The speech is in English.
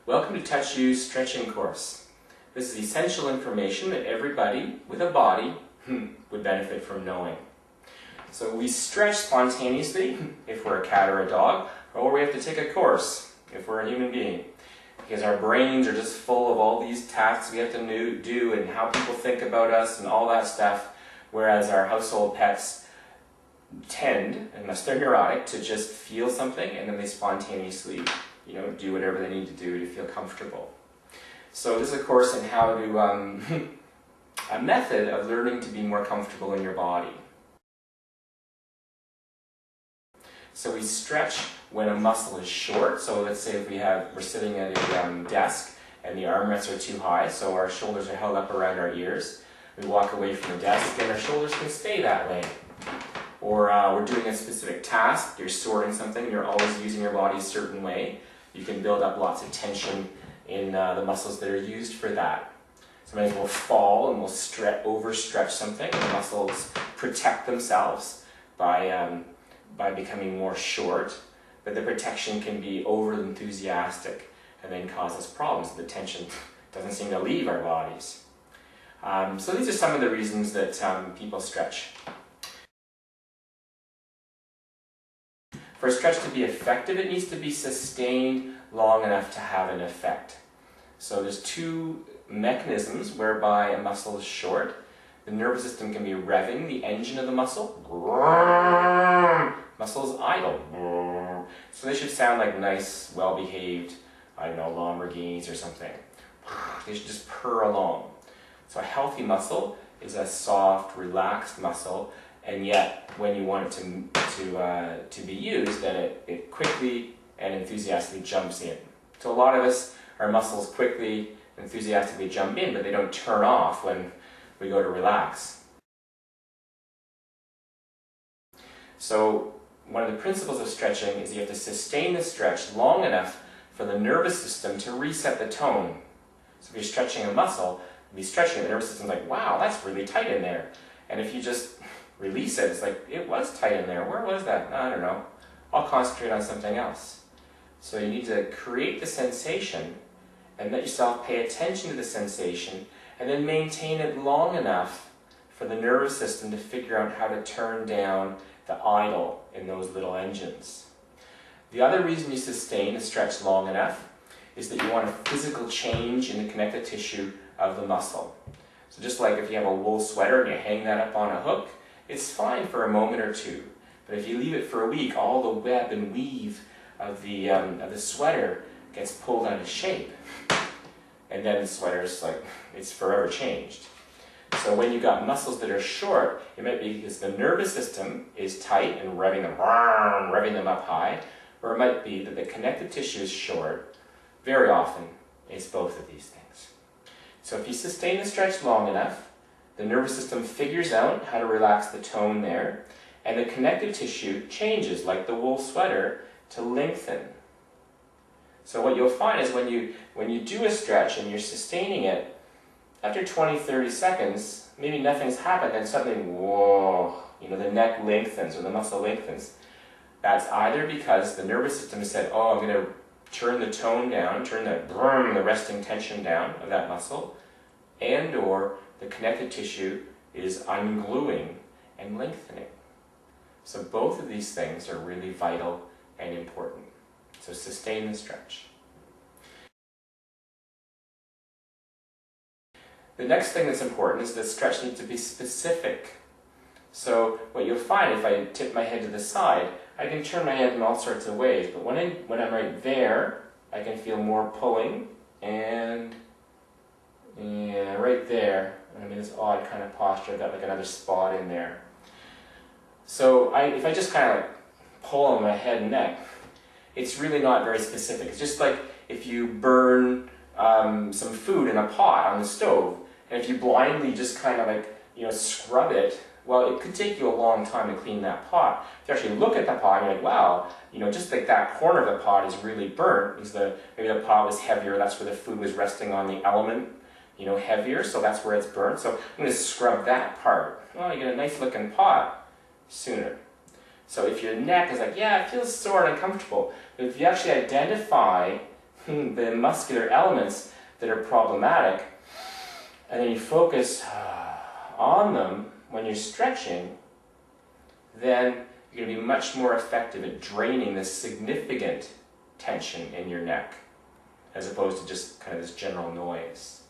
Welcome to TouchU's stretching course. This is essential information that everybody with a body would benefit from knowing. So we stretch spontaneously if we're a cat or a dog, or we have to take a course if we're a human being. Because our brains are just full of all these tasks we have to do and how people think about us and all that stuff, whereas our household pets tend, unless they're neurotic, to just feel something and then they spontaneously do whatever they need to do to feel comfortable. So this is a course in how to, a method of learning to be more comfortable in your body. So we stretch when a muscle is short. So let's say if we're sitting at a desk and the armrests are too high, so our shoulders are held up around our ears. We walk away from the desk and our shoulders can stay that way. Or we're doing a specific task, you're sorting something, you're always using your body a certain way. You can build up lots of tension in the muscles that are used for that. Sometimes we'll fall and we'll overstretch something, and the muscles protect themselves by becoming more short, but the protection can be over-enthusiastic and then cause us problems. The tension doesn't seem to leave our bodies. So these are some of the reasons that people stretch. For a stretch to be effective, it needs to be sustained long enough to have an effect. So there's two mechanisms whereby a muscle is short. The nervous system can be revving the engine of the muscle. Muscle is idle. So they should sound like nice, well-behaved, Lamborghinis or something. They should just purr along. So a healthy muscle is a soft, relaxed muscle, and yet when you want it to be used, then it quickly and enthusiastically jumps in. So a lot of us, our muscles quickly, enthusiastically jump in, but they don't turn off when we go to relax. So one of the principles of stretching is you have to sustain the stretch long enough for the nervous system to reset the tone. So if you're stretching a muscle, you'll be stretching it, the nervous system's like, wow, that's really tight in there. And if you just release it, it's like, it was tight in there. Where was that? I don't know. I'll concentrate on something else. So you need to create the sensation and let yourself pay attention to the sensation and then maintain it long enough for the nervous system to figure out how to turn down the idle in those little engines. The other reason you sustain a stretch long enough is that you want a physical change in the connective tissue of the muscle. So just like if you have a wool sweater and you hang that up on a hook, it's fine for a moment or two. But if you leave it for a week, all the web and weave of the sweater gets pulled out of shape. And then the sweater's like, it's forever changed. So when you've got muscles that are short, it might be because the nervous system is tight and revving them up high, or it might be that the connective tissue is short. Very often, it's both of these things. So if you sustain the stretch long enough, the nervous system figures out how to relax the tone there, and the connective tissue changes, like the wool sweater, to lengthen. So what you'll find is when you do a stretch and you're sustaining it, after 20-30 seconds, maybe nothing's happened, then suddenly, whoa, the neck lengthens or the muscle lengthens. That's either because the nervous system said, oh, I'm going to turn the tone down, turn the resting tension down of that muscle, and or the connective tissue is ungluing and lengthening. So both of these things are really vital and important. So sustain the stretch. The next thing that's important is that stretch needs to be specific. So what you'll find, if I tip my head to the side, I can turn my head in all sorts of ways. But when I'm right there, I can feel more pulling, and yeah, right there, I'm in this odd kind of posture. I've got like another spot in there. So if I just kind of like pull on my head and neck, it's really not very specific. It's just like if you burn some food in a pot on the stove, and if you blindly just kind of like, scrub it, well, it could take you a long time to clean that pot. If you actually look at the pot, you're like, wow, just like that corner of the pot is really burnt because maybe the pot was heavier, that's where the food was resting on the element, heavier, so that's where it's burnt. So I'm going to scrub that part. Well, you get a nice looking pot sooner. So if your neck is like, yeah, it feels sore and uncomfortable, but if you actually identify the muscular elements that are problematic, and then you focus on them when you're stretching, then you're going to be much more effective at draining this significant tension in your neck, as opposed to just kind of this general noise.